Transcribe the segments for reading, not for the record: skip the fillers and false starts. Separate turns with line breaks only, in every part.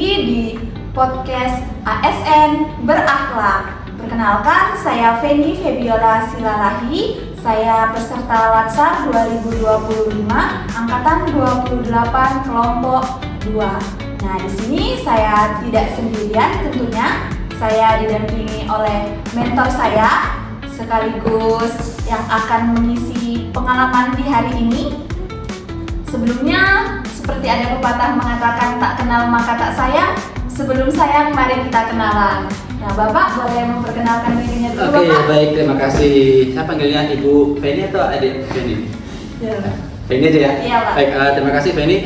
lagi di podcast ASN Berakhlak. Perkenalkan, saya Feni Febiola Silalahi. Saya peserta Latsar 2025 angkatan 28 kelompok 2. Nah, di sini saya tidak sendirian tentunya. Saya didampingi oleh mentor saya sekaligus yang akan mengisi pengalaman di hari ini. Sebelumnya, seperti ada pepatah mengatakan tak kenal maka tak sayang. Sebelum sayang, mari kita kenalan. Nah, Bapak boleh memperkenalkan dirinya dulu,
Oke,
Bapak?
baik, terima kasih. Saya panggilnya Ibu Feni atau adik Feni?
Ya.
Feni aja ya?
Iya, Pak.
Baik, terima kasih Feni.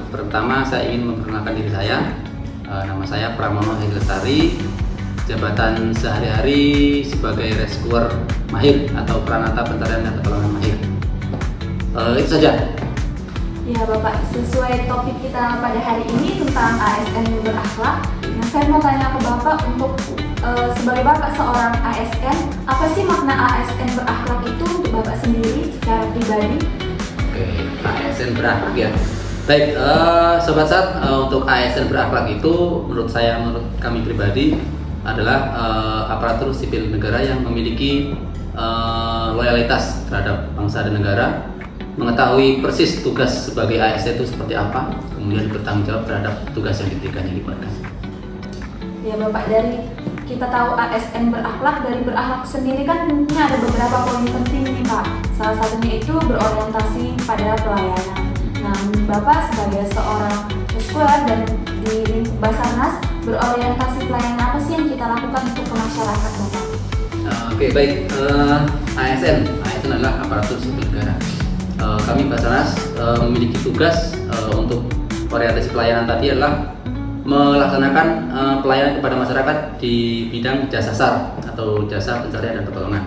Pertama saya ingin memperkenalkan diri saya. Nama saya Pramono Hedi Lestari. Jabatan sehari-hari sebagai rescuer mahir atau Pranata Pencarian dan Pertolongan mahir. Itu saja.
Ya, Bapak, sesuai topik kita pada hari ini tentang ASN Berakhlak. Nah, saya mau tanya ke Bapak untuk sebagai Bapak seorang ASN, apa sih makna ASN Berakhlak itu untuk Bapak sendiri secara pribadi?
Oke, ASN berakhlak ya. Baik, sobat SAT, untuk ASN berakhlak itu menurut kami pribadi adalah aparatur sipil negara yang memiliki loyalitas terhadap bangsa dan negara, mengetahui persis tugas sebagai ASN itu seperti apa, kemudian bertanggung jawab terhadap tugas yang diberikan yang diberikan.
Ya, Bapak, dari kita tahu ASN Berakhlak, dari berakhlak sendiri kan tentunya ada beberapa poin penting nih, Pak. Salah satunya itu berorientasi pada pelayanan. Nah, Bapak sebagai seorang rescuer dan di lingkup Basarnas, berorientasi pelayanan apa sih yang kita lakukan untuk ke masyarakat, Bapak?
Oke, baik. ASN adalah aparatur sipil negara. Kami Basarnas memiliki tugas untuk orientasi pelayanan tadi adalah melaksanakan pelayanan kepada masyarakat di bidang jasa SAR atau jasa pencarian dan pertolongan,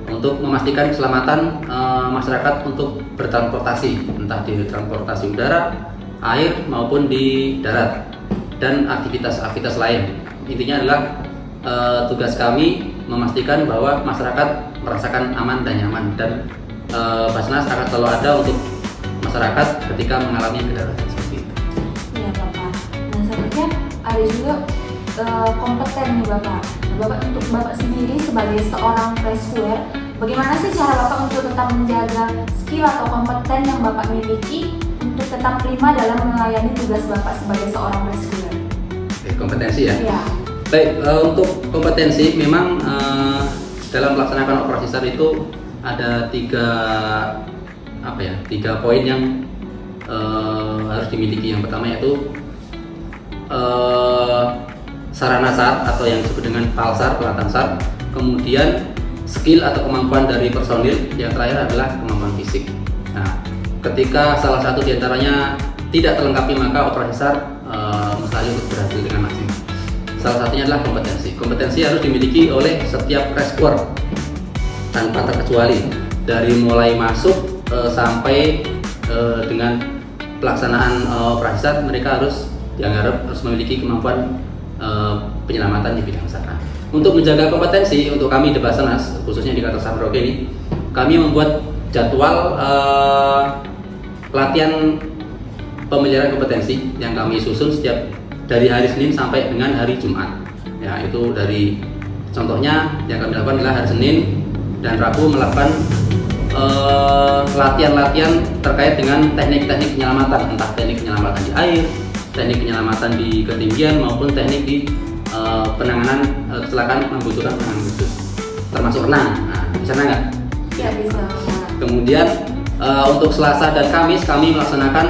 untuk memastikan keselamatan masyarakat untuk bertransportasi, entah di transportasi udara, air maupun di darat, dan aktivitas-aktivitas lain. Intinya adalah tugas kami memastikan bahwa masyarakat merasakan aman dan nyaman, dan Basarnas akan selalu ada untuk masyarakat ketika mengalami kedaruratan seperti itu.
Iya, Bapak. Nah, selanjutnya ada juga kompeten nih, Bapak. Nah, Bapak, untuk Bapak sendiri sebagai seorang rescuer, bagaimana sih cara Bapak untuk tetap menjaga skill atau kompeten yang Bapak miliki untuk tetap prima dalam melayani tugas Bapak sebagai seorang rescuer?
Oke, kompetensi ya.
Iya.
Baik, untuk kompetensi memang dalam melaksanakan operasi SAR itu ada tiga poin yang harus dimiliki. Yang pertama yaitu sarana SAR atau yang disebut dengan PAL-SAR, peralatan SAR. Kemudian skill atau kemampuan dari personil. Yang terakhir adalah kemampuan fisik. Nah, ketika salah satu diantaranya tidak terlengkapi, maka operasi SAR mustahil untuk berhasil dengan maksimal. Salah satunya adalah kompetensi. Kompetensi harus dimiliki oleh setiap rescuer tanpa terkecuali, dari mulai masuk sampai dengan pelaksanaan operasi SAR. Mereka harus memiliki kemampuan penyelamatan di bidang SAR. Untuk menjaga kompetensi, untuk kami di Basarnas, khususnya di Kantor SAR Merauke ini, kami membuat jadwal latihan pemeliharaan kompetensi yang kami susun setiap dari hari Senin sampai dengan hari Jumat. Ya, itu dari contohnya yang kami lakukan adalah hari Senin dan Rabu melakukan latihan-latihan terkait dengan teknik-teknik penyelamatan, entah teknik penyelamatan di air, teknik penyelamatan di ketinggian, maupun teknik di penanganan kecelakaan membutuhkan penanganan khusus, termasuk renang. Nah, bisa renang nggak?
Ya, bisa.
Kemudian untuk Selasa dan Kamis kami melaksanakan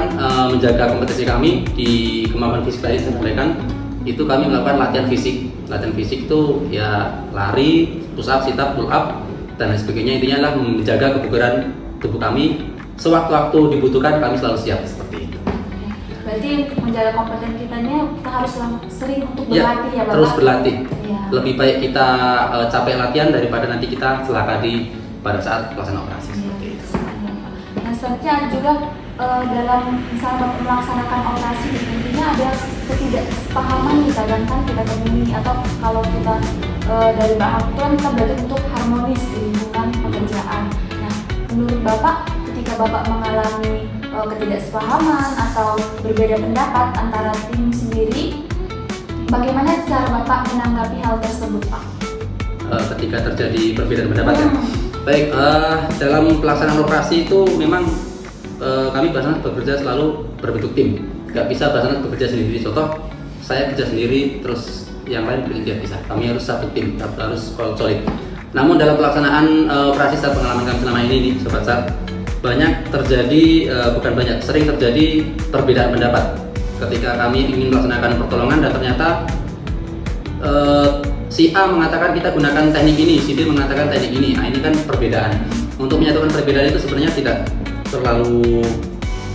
menjaga kompetensi kami di kemampuan fisik tadi saya sampaikan. Itu kami melakukan latihan fisik. Latihan fisik itu ya lari, push up, sit up, pull up, dan lain sebagainya. Intinya adalah menjaga kebugaran tubuh kami. Sewaktu-waktu dibutuhkan kami selalu siap seperti itu.
Berarti menjaga kompeten kitanya kita harus sering untuk berlatih ya, Bapak?
Terus berlatih.
Ya.
Lebih baik kita capek latihan daripada nanti kita celaka pada saat pelaksanaan operasi seperti itu.
Nah, selanjutnya juga dalam misalnya Bapak melaksanakan operasi, intinya ada ketidaksepahaman nih, kadang-kadang kita temui, atau kalau kita dari Bapak itu kan kita belajar untuk harmonis di lingkungan pekerjaan. Nah, menurut Bapak ketika Bapak mengalami ketidaksepahaman atau berbeda pendapat antara tim sendiri, bagaimana cara Bapak menanggapi hal tersebut, Pak?
Ketika terjadi perbedaan pendapat ya. Baik, dalam pelaksanaan operasi itu memang kami Basarnas bekerja selalu berbentuk tim. Gak bisa Basarnas bekerja sendiri. Contoh, saya kerja sendiri terus yang lain tidak bisa. Kami harus satu tim, harus solid. Namun dalam pelaksanaan operasi saat pengalaman kami selama ini nih, Sobat Sar, banyak terjadi, sering terjadi perbedaan pendapat ketika kami ingin melaksanakan pertolongan dan ternyata si A mengatakan kita gunakan teknik ini, si B mengatakan teknik ini. Nah, ini kan perbedaan. Untuk menyatukan perbedaan itu sebenarnya tidak terlalu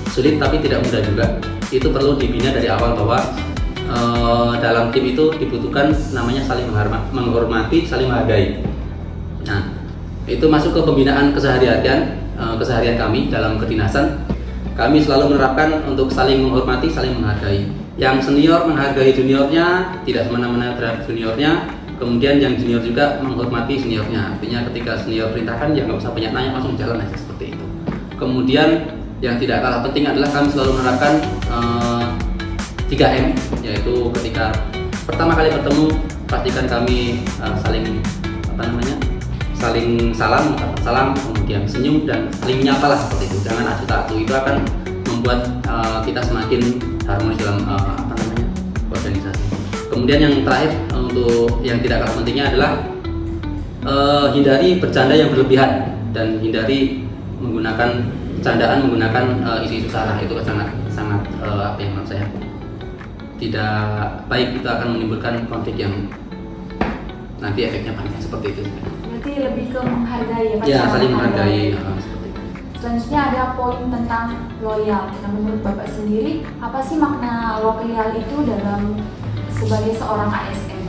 sulit tapi tidak mudah juga. Itu perlu dibina dari awal bahwa dalam tim itu dibutuhkan namanya saling menghormati, saling menghargai. Nah, itu masuk ke pembinaan keseharian kami dalam kedinasan. Kami selalu menerapkan untuk saling menghormati, saling menghargai. Yang senior menghargai juniornya, tidak semena-mena terhadap juniornya. Kemudian yang junior juga menghormati seniornya. Artinya ketika senior perintahkan, ya nggak usah banyak nanya, langsung jalan aja seperti itu. Kemudian yang tidak kalah penting adalah kami selalu menerapkan 3M, yaitu ketika pertama kali bertemu pastikan kami saling salam, kemudian senyum dan saling menyapa lah seperti itu. Jangan acuh tak acuh, itu akan membuat kita semakin harmonis dalam organisasi. Kemudian yang terakhir untuk yang tidak kalah pentingnya adalah hindari bercanda yang berlebihan dan hindari menggunakan candaan menggunakan isu-isu sara. Itu sangat menurut saya tidak baik, itu akan menimbulkan konflik yang nanti efeknya panjang seperti itu.
Berarti lebih ke menghargai ya Pak?
Ya, saling menghargai.
Selanjutnya ada poin tentang loyal. Nah, menurut Bapak sendiri, apa sih makna loyal itu dalam sebagai seorang ASN?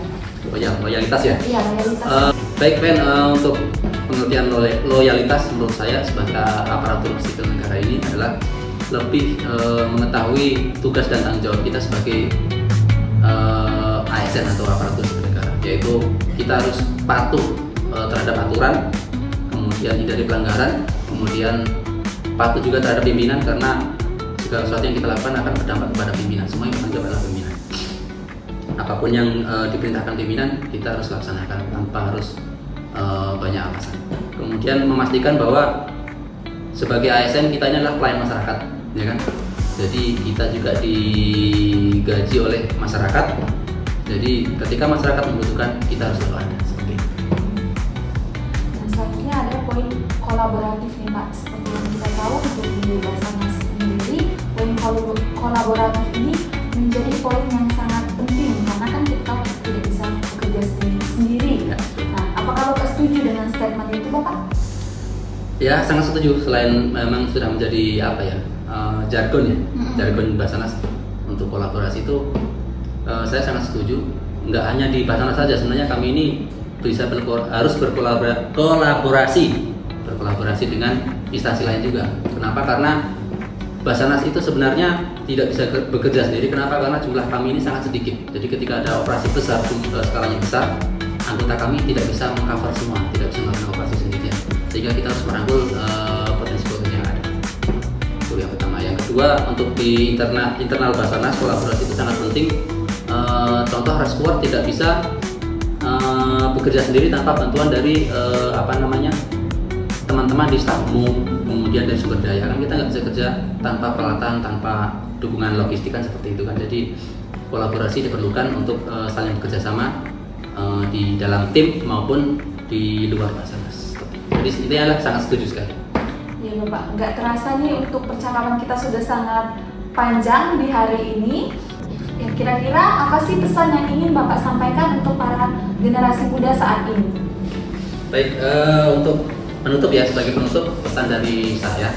Loyalitas ya?
Iya, loyalitas.
Baik, Fen, untuk pengertian loyalitas menurut saya sebagai aparatur sipil negara ini adalah lebih mengetahui tugas dan tanggung jawab kita sebagai ASN atau aparatur sipil negara, yaitu kita harus patuh terhadap aturan, kemudian hindari pelanggaran, kemudian patuh juga terhadap pimpinan karena segala sesuatu yang kita lakukan akan berdampak kepada pimpinan. Semua yang bertanggung jawab adalah pimpinan. Apapun yang diperintahkan pimpinan kita harus laksanakan tanpa harus banyak alasan. Kemudian memastikan bahwa sebagai ASN kita ini adalah pelayan masyarakat, ya kan? Jadi kita juga digaji oleh masyarakat. Jadi ketika masyarakat membutuhkan kita harus selalu ada seperti itu.
Nah, selanjutnya ada poin kolaboratif nih Pak. Seperti yang kita tahu untuk di Basarnas sendiri, poin kolaboratif ini menjadi poin yang sangat penting karena kan kita tidak bisa bekerja sendiri.
Ya.
Nah, apakah Bapak setuju dengan statement itu Bapak?
Ya, sangat setuju. Selain memang sudah menjadi jargon ya, jargon Basarnas untuk kolaborasi itu, saya sangat setuju. Nggak hanya di Basarnas saja, sebenarnya kami ini harus berkolaborasi dengan instansi lain juga. Kenapa? Karena Basarnas itu sebenarnya tidak bisa bekerja sendiri. Kenapa? Karena jumlah kami ini sangat sedikit. Jadi ketika ada operasi besar, skalanya besar, anggota kami tidak bisa mengcover semua, tidak bisa melakukan operasi sendirian. Sehingga kita harus merangkul potensi-potensi yang ada. Itu yang pertama. Yang kedua, untuk di internal Basarnas kolaborasi itu sangat penting. Contoh rescuer tidak bisa bekerja sendiri tanpa bantuan dari teman-teman di staf umum, kemudian dari sumber daya. Kan kita nggak bisa kerja tanpa peralatan, tanpa dukungan logistik kan seperti itu kan. Jadi kolaborasi diperlukan untuk saling bekerja sama di dalam tim maupun di luar Basarnas. Jadi itu adalah sangat setuju sekali.
Ya Bapak, nggak terasa nih untuk percakapan kita sudah sangat panjang di hari ini. Ya, kira-kira apa sih pesan yang ingin Bapak sampaikan untuk para generasi muda saat ini?
Baik, sebagai penutup pesan dari saya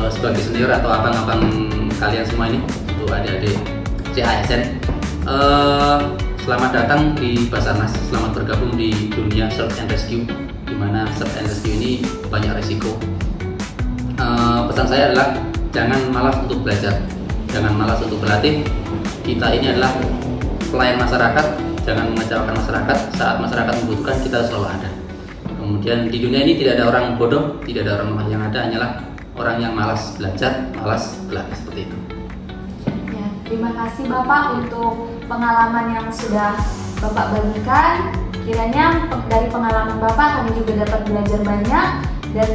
sebagai senior atau abang-abang kalian semua ini, untuk adik-adik CASN, selamat datang di Basarnas, selamat bergabung di dunia search and rescue, di mana search and rescue ini banyak resiko. Pesan saya adalah jangan malas untuk belajar, jangan malas untuk berlatih. Kita ini adalah pelayan masyarakat, jangan mengecewakan masyarakat. Saat masyarakat membutuhkan, kita selalu ada. Kemudian di dunia ini tidak ada orang bodoh, tidak ada orang lemah, yang ada hanyalah orang yang malas belajar, malas berlatih seperti itu.
Ya, terima kasih Bapak untuk pengalaman yang sudah Bapak bagikan. Kiranya dari pengalaman Bapak kami juga dapat belajar banyak dan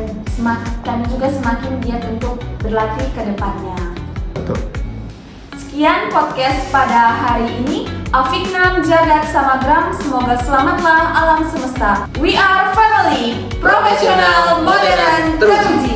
kami juga semakin giat untuk berlatih ke depannya.
Betul.
Sekian podcast pada hari ini. Afiknam Jagat Samagram, semoga selamatlah alam semesta. We are family, profesional, modern, teruji.